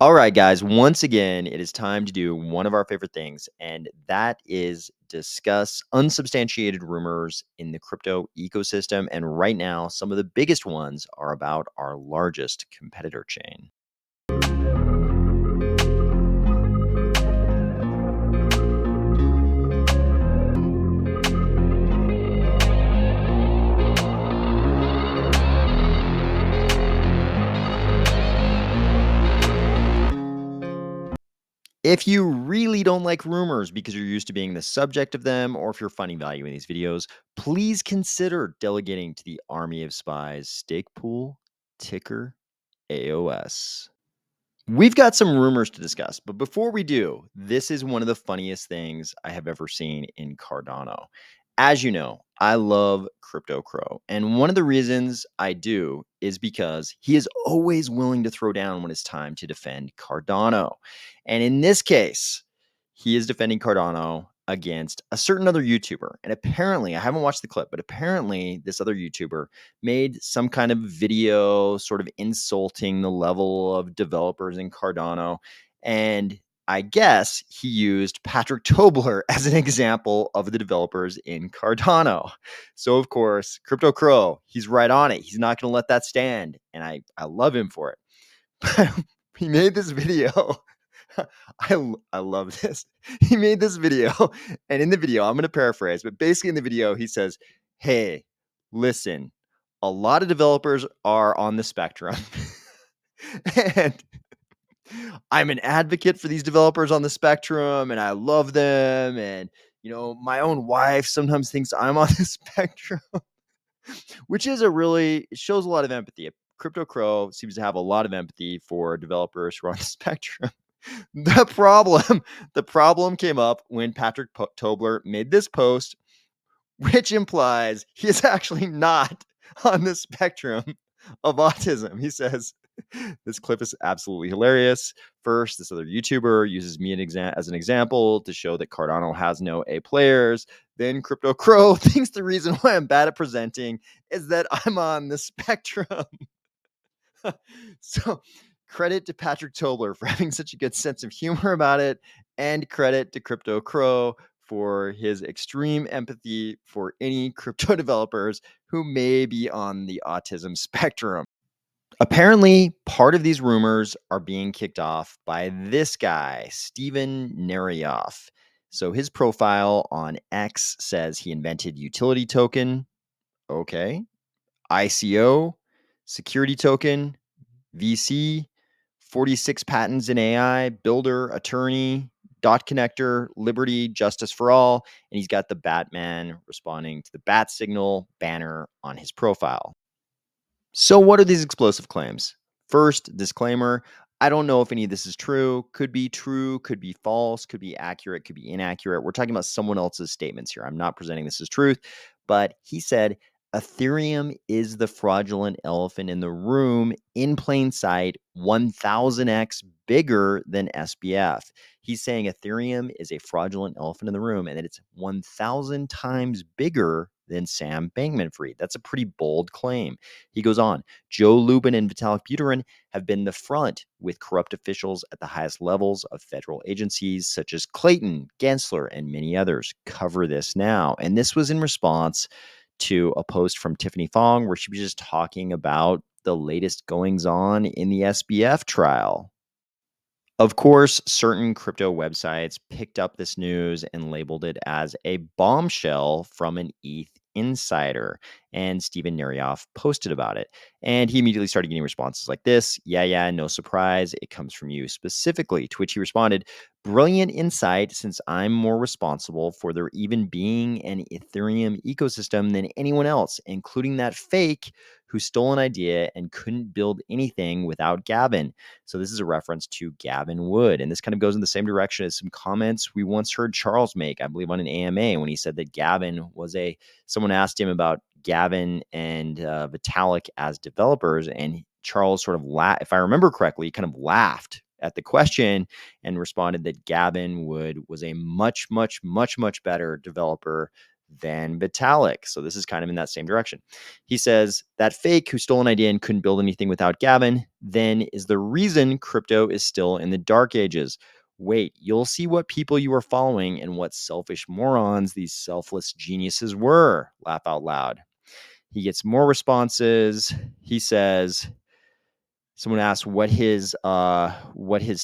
All right, guys, once again, it is time to do one of our favorite things, and that is discuss unsubstantiated rumors in the crypto ecosystem. And right now, some of the biggest ones are about our largest competitor chain. If you really don't like rumors because you're used to being the subject of them, or if you're finding value in these videos, please consider delegating to the Army of Spies stake pool, ticker AOS. We've got some rumors to discuss, but before we do, this is one of the funniest things I have ever seen in Cardano. As you know, I love Crypto Crow, and one of the reasons I do is because he is always willing to throw down when it's time to defend Cardano. And in this case, he is defending Cardano against a certain other YouTuber. And apparently, I haven't watched the clip, but apparently, this other YouTuber made some kind of video sort of insulting the level of developers in Cardano. And I guess he used Patrick Tobler as an example of the developers in Cardano. So, of course, Crypto Crow, he's right on it. He's not going to let that stand. And I love him for it. But he made this video. I love this. He made this video. And in the video, I'm going to paraphrase, but basically in the video, he says, "Hey, listen, a lot of developers are on the spectrum. And I'm an advocate for these developers on the spectrum, and I love them. And, my own wife sometimes thinks I'm on the spectrum," which is it shows a lot of empathy. Crypto Crow seems to have a lot of empathy for developers who are on the spectrum. The problem came up when Patrick Tobler made this post, which implies he is actually not on the spectrum of autism. He says, "This clip is absolutely hilarious. First, this other YouTuber uses me as an example to show that Cardano has no A players. Then Crypto Crow thinks the reason why I'm bad at presenting is that I'm on the spectrum." So credit to Patrick Tobler for having such a good sense of humor about it, and credit to Crypto Crow for his extreme empathy for any crypto developers who may be on the autism spectrum. Apparently, part of these rumors are being kicked off by this guy, Steven Narioff. So his profile on X says he invented utility token. Okay. ICO, security token, VC, 46 patents in AI, builder, attorney, dot connector, liberty, justice for all. And he's got the Batman responding to the bat signal banner on his profile. So, what are these explosive claims? First, disclaimer, I don't know if any of this is true, could be false, could be accurate, could be inaccurate. We're talking about someone else's statements here. I'm not presenting this as truth, but he said Ethereum is the fraudulent elephant in the room in plain sight, 1000x bigger than SBF. He's saying Ethereum is a fraudulent elephant in the room and that it's 1000 times bigger than Sam Bankman-Fried. That's a pretty bold claim. He goes on, Joe Lubin and Vitalik Buterin have been the front with corrupt officials at the highest levels of federal agencies such as Clayton, Gensler, and many others. Cover this now. And this was in response to a post from Tiffany Fong where she was just talking about the latest goings on in the SBF trial. Of course, certain crypto websites picked up this news and labeled it as a bombshell from an ETH insider. And Steven Narioff posted about it. And he immediately started getting responses like this. Yeah, no surprise. It comes from you specifically. To which he responded, brilliant insight, since I'm more responsible for there even being an Ethereum ecosystem than anyone else, including that fake who stole an idea and couldn't build anything without Gavin. So this is a reference to Gavin Wood. And this kind of goes in the same direction as some comments we once heard Charles make, I believe, on an AMA when he said that Gavin was someone asked him about Gavin and Vitalik as developers. And Charles sort of if I remember correctly, kind of laughed at the question and responded that Gavin Wood was a much, much, much, much better developer than Vitalik. So this is kind of in that same direction. He says that fake who stole an idea and couldn't build anything without Gavin then is the reason crypto is still in the dark ages. Wait, you'll see what people you are following and what selfish morons these selfless geniuses were. Laugh out loud. He gets more responses. He says, someone asked what his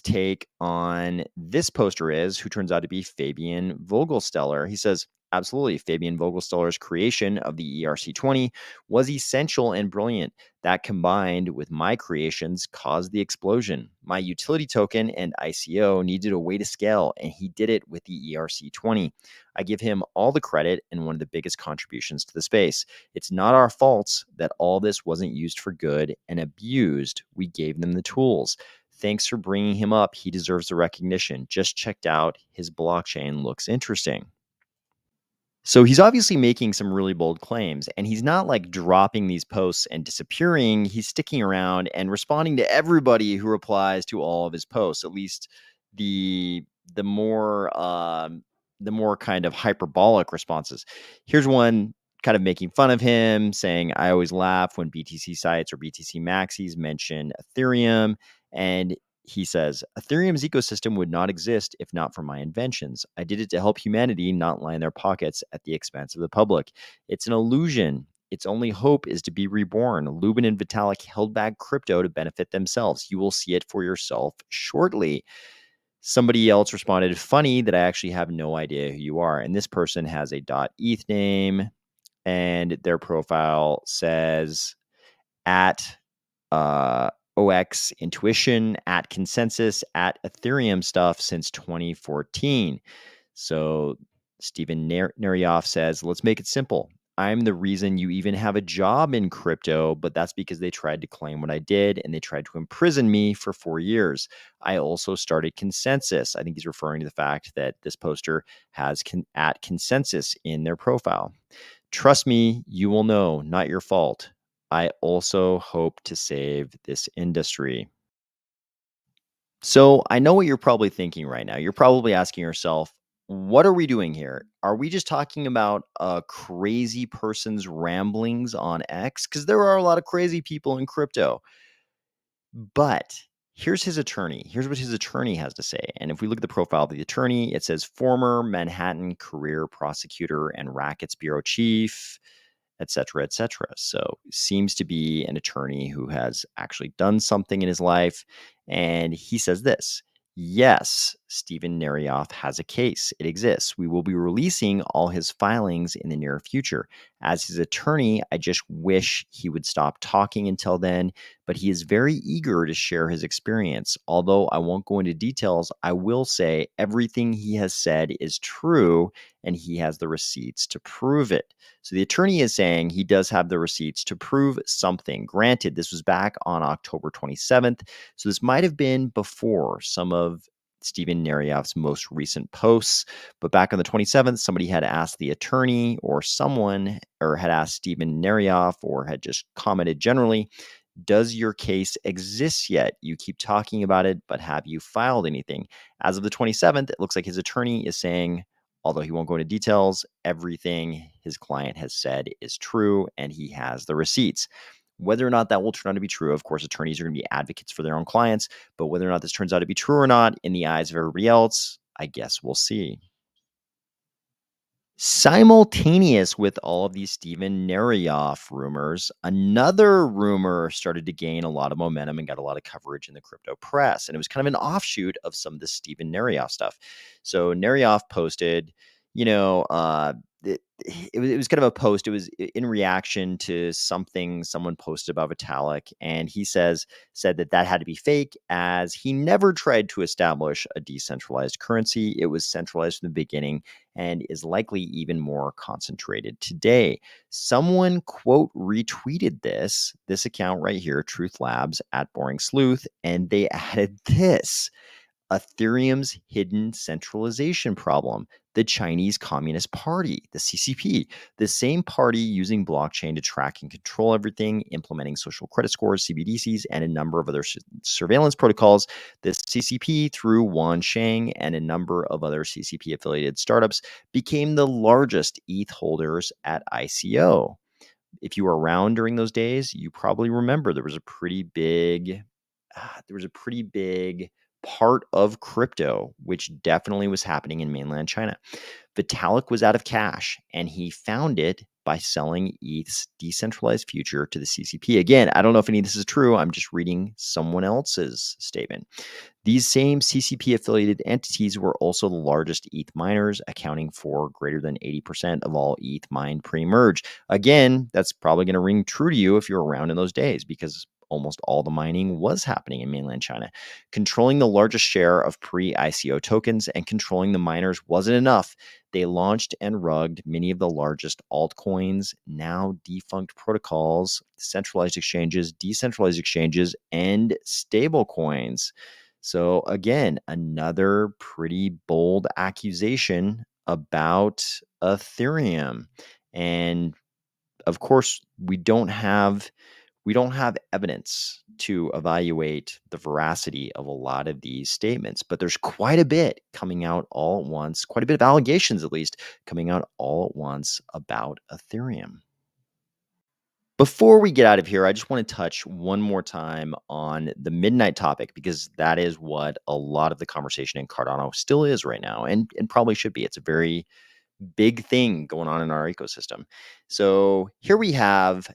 take on this poster is, who turns out to be Fabian Vogelsteller. He says, absolutely, Fabian Vogelsteller's creation of the ERC20 was essential and brilliant. That combined with my creations caused the explosion. My utility token and ICO needed a way to scale, and he did it with the ERC20. I give him all the credit and one of the biggest contributions to the space. It's not our faults that all this wasn't used for good and abused. We gave them the tools. Thanks for bringing him up. He deserves the recognition. Just checked out his blockchain. Looks interesting. So he's obviously making some really bold claims, and he's not like dropping these posts and disappearing. He's sticking around and responding to everybody who replies to all of his posts. At least the the more the more kind of hyperbolic responses. Here's one kind of making fun of him, saying, "I always laugh when BTC sites or BTC maxis mention Ethereum," and he says, Ethereum's ecosystem would not exist if not for my inventions. I did it to help humanity not line their pockets at the expense of the public. It's an illusion. Its only hope is to be reborn. Lubin and Vitalik held back crypto to benefit themselves. You will see it for yourself shortly. Somebody else responded, funny that I actually have no idea who you are. And this person has a .eth name, and their profile says at OX Intuition, at Consensus, at Ethereum stuff since 2014. So Stephen Narioff says, let's make it simple. I'm the reason you even have a job in crypto, but that's because they tried to claim what I did and they tried to imprison me for 4 years. I also started Consensus. I think he's referring to the fact that this poster has at Consensus in their profile. Trust me, you will know, not your fault. I also hope to save this industry. So I know what you're probably thinking right now. You're probably asking yourself, what are we doing here? Are we just talking about a crazy person's ramblings on X? Because there are a lot of crazy people in crypto. But here's his attorney. Here's what his attorney has to say. And if we look at the profile of the attorney, it says former Manhattan career prosecutor and rackets bureau chief, et cetera, et cetera. So seems to be an attorney who has actually done something in his life. And he says this. Yes, Stephen Narioff has a case. It exists. We will be releasing all his filings in the near future. As his attorney, I just wish he would stop talking until then, but he is very eager to share his experience. Although I won't go into details, I will say everything he has said is true, and he has the receipts to prove it. So the attorney is saying he does have the receipts to prove something. Granted, this was back on October 27th, so this might have been before some of Stephen Narioff's most recent posts. But back on the 27th, somebody had asked the attorney or someone, or had asked Stephen Narioff, or had just commented generally, does your case exist yet? You keep talking about it, but have you filed anything? As of the 27th, it looks like his attorney is saying, although he won't go into details, everything his client has said is true, and he has the receipts. Whether or not that will turn out to be true, of course, attorneys are going to be advocates for their own clients, but whether or not this turns out to be true or not in the eyes of everybody else, I guess we'll see. Simultaneous with all of these Stephen Narioff rumors, another rumor started to gain a lot of momentum and got a lot of coverage in the crypto press. And it was kind of an offshoot of some of the Stephen Narioff stuff. So Narioff posted, you know, it was kind of a post. It was in reaction to something someone posted about Vitalik. And he said that had to be fake, as he never tried to establish a decentralized currency. It was centralized from the beginning and is likely even more concentrated today. Someone, quote, retweeted this account right here, Truth Labs at Boring Sleuth, and they added this. Ethereum's hidden centralization problem, the Chinese Communist Party, the CCP, the same party using blockchain to track and control everything, implementing social credit scores, CBDCs, and a number of other surveillance protocols. The CCP, through Wan Sheng and a number of other CCP affiliated startups, became the largest ETH holders at ICO. If you were around during those days, you probably remember there was a pretty big part of crypto which definitely was happening in mainland China. Vitalik was out of cash and he found it by selling ETH's decentralized future to the CCP. Again, I don't know if any of this is true. I'm just reading someone else's statement. These same CCP affiliated entities were also the largest ETH miners, accounting for greater than 80% of all ETH mined pre merge. Again, that's probably going to ring true to you if you're around in those days because almost all the mining was happening in mainland China. Controlling the largest share of pre ICO tokens and controlling the miners wasn't enough. They launched and rugged many of the largest altcoins, now defunct protocols, centralized exchanges, decentralized exchanges, and stablecoins. So, again, another pretty bold accusation about Ethereum. And of course, we don't have evidence to evaluate the veracity of a lot of these statements, but there's quite a bit coming out all at once, quite a bit of allegations at least coming out all at once about Ethereum. Before we get out of here, I just want to touch one more time on the midnight topic because that is what a lot of the conversation in Cardano still is right now and probably should be. It's a very big thing going on in our ecosystem. So here we have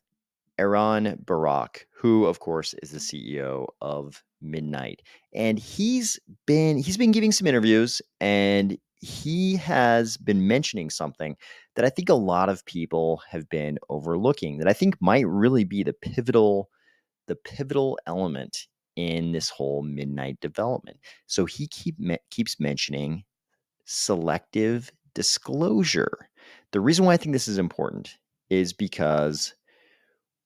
Aaron Barak, who of course is the CEO of Midnight, and he's been giving some interviews, and he has been mentioning something that I think a lot of people have been overlooking that I think might really be the pivotal element in this whole Midnight development. So he keeps mentioning selective disclosure. The reason why I think this is important is because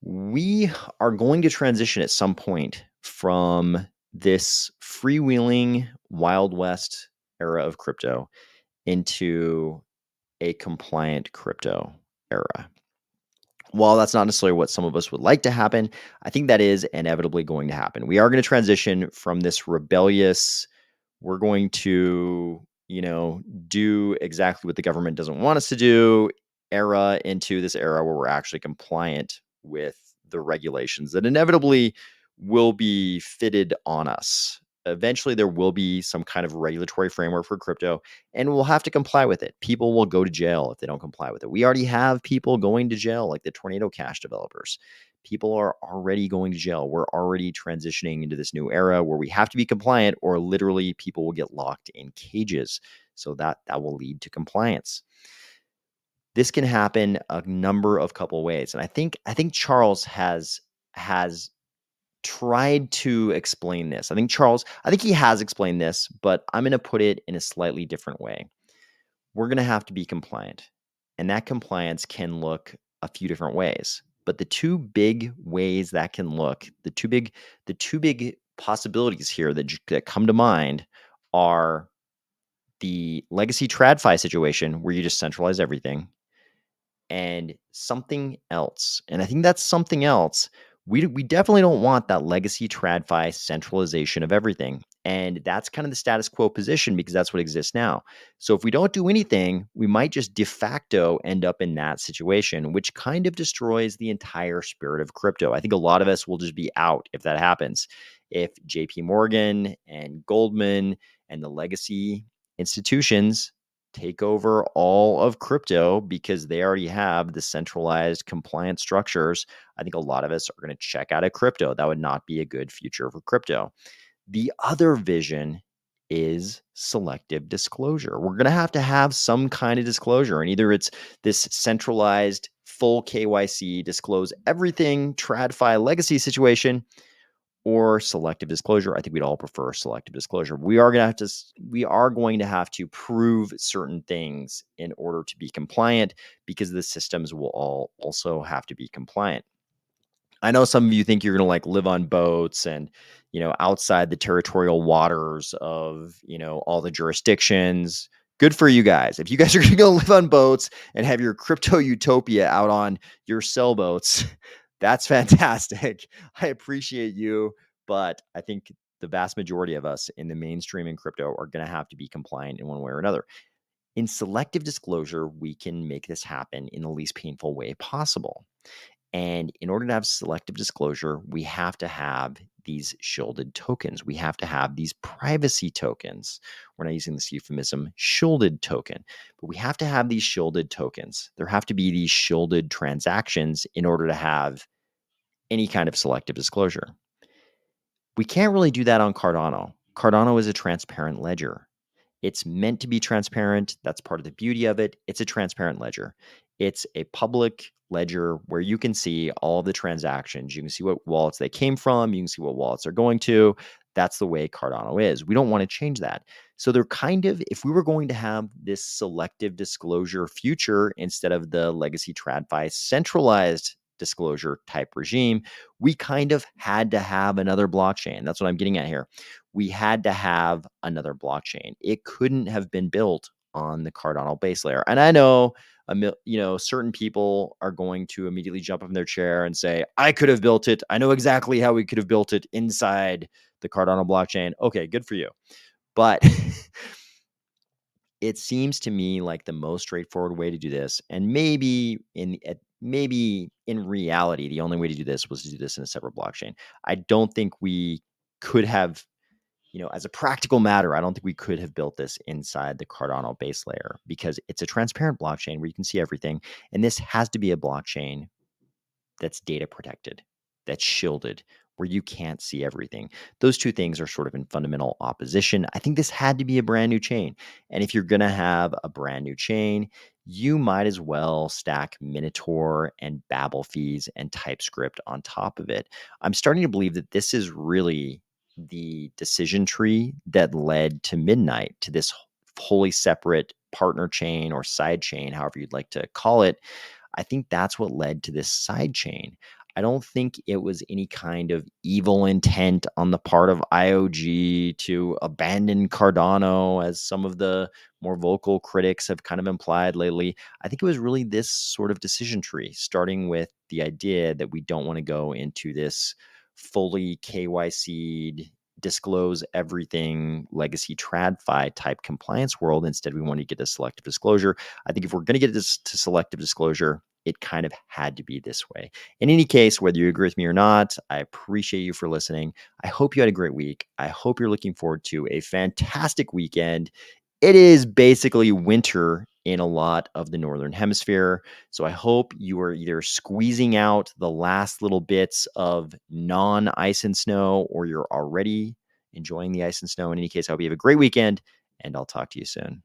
we are going to transition at some point from this freewheeling Wild West era of crypto into a compliant crypto era. While that's not necessarily what some of us would like to happen, I think that is inevitably going to happen. We are going to transition from this rebellious, we're going to, do exactly what the government doesn't want us to do era into this era where we're actually compliant with the regulations that inevitably will be fitted on us. Eventually, there will be some kind of regulatory framework for crypto, and we'll have to comply with it. People will go to jail if they don't comply with it. We already have people going to jail, like the Tornado Cash developers. People are already going to jail. We're already transitioning into this new era where we have to be compliant, or literally people will get locked in cages. So that will lead to compliance. This can happen a number of couple ways, and I think Charles has tried to explain this. I think he has explained this, but I'm going to put it in a slightly different way. We're going to have to be compliant, and that compliance can look a few different ways. But the two big ways that can look, the two big possibilities here that come to mind are the legacy TradFi situation where you just centralize everything and something else. And I think that's something else. We definitely don't want that legacy TradFi centralization of everything. And that's kind of the status quo position because that's what exists now. So if we don't do anything, we might just de facto end up in that situation, which kind of destroys the entire spirit of crypto. I think a lot of us will just be out if that happens. If JP Morgan and Goldman and the legacy institutions take over all of crypto because they already have the centralized compliance structures, I think a lot of us are going to check out of crypto. That would not be a good future for crypto. The other vision is selective disclosure. We're going to have some kind of disclosure, and either it's this centralized full KYC, disclose everything, TradFi legacy situation, or selective disclosure. I think we'd all prefer selective disclosure. We are going to have to prove certain things in order to be compliant because the systems will all also have to be compliant. I know some of you think you're gonna like live on boats and, outside the territorial waters of, all the jurisdictions. Good for you guys. If you guys are gonna go live on boats and have your crypto utopia out on your sailboats, that's fantastic. I appreciate you, but I think the vast majority of us in the mainstream in crypto are gonna have to be compliant in one way or another. In selective disclosure, we can make this happen in the least painful way possible. And in order to have selective disclosure, we have to have these shielded tokens. We have to have these privacy tokens. We're not using this euphemism, shielded token, but we have to have these shielded tokens. There have to be these shielded transactions in order to have any kind of selective disclosure. We can't really do that on Cardano. Cardano is a transparent ledger. It's meant to be transparent. That's part of the beauty of it. It's a transparent ledger. It's a public ledger where you can see all the transactions. You can see what wallets they came from. You can see what wallets they're going to. That's the way Cardano is. We don't want to change that. So they're kind of, if we were going to have this selective disclosure future instead of the legacy TradFi centralized disclosure type regime, we kind of had to have another blockchain. That's what I'm getting at here. We had to have another blockchain. It couldn't have been built on the Cardano base layer. And I know, certain people are going to immediately jump up in their chair and say, I could have built it. I know exactly how we could have built it inside the Cardano blockchain. Okay, good for you. But it seems to me like the most straightforward way to do this, and maybe in reality, the only way to do this was to do this in a separate blockchain. I don't think we could have, as a practical matter, I don't think we could have built this inside the Cardano base layer because it's a transparent blockchain where you can see everything. And this has to be a blockchain that's data protected, that's shielded, where you can't see everything. Those two things are sort of in fundamental opposition. I think this had to be a brand new chain. And if you're going to have a brand new chain, you might as well stack Minotaur and Babel fees and TypeScript on top of it. I'm starting to believe that this is really the decision tree that led to Midnight, to this wholly separate partner chain or side chain, however you'd like to call it. I think that's what led to this side chain. I don't think it was any kind of evil intent on the part of IOG to abandon Cardano, as some of the more vocal critics have kind of implied lately. I think it was really this sort of decision tree, starting with the idea that we don't want to go into this fully KYC'd, disclose everything legacy TradFi type compliance world. Instead, we want to get a selective disclosure. I think if we're going to get this to selective disclosure, it kind of had to be this way. In any case, whether you agree with me or not, I appreciate you for listening. I hope you had a great week. I hope you're looking forward to a fantastic weekend. It is basically winter in a lot of the Northern Hemisphere. So I hope you are either squeezing out the last little bits of non-ice and snow, or you're already enjoying the ice and snow. In any case, I hope you have a great weekend, and I'll talk to you soon.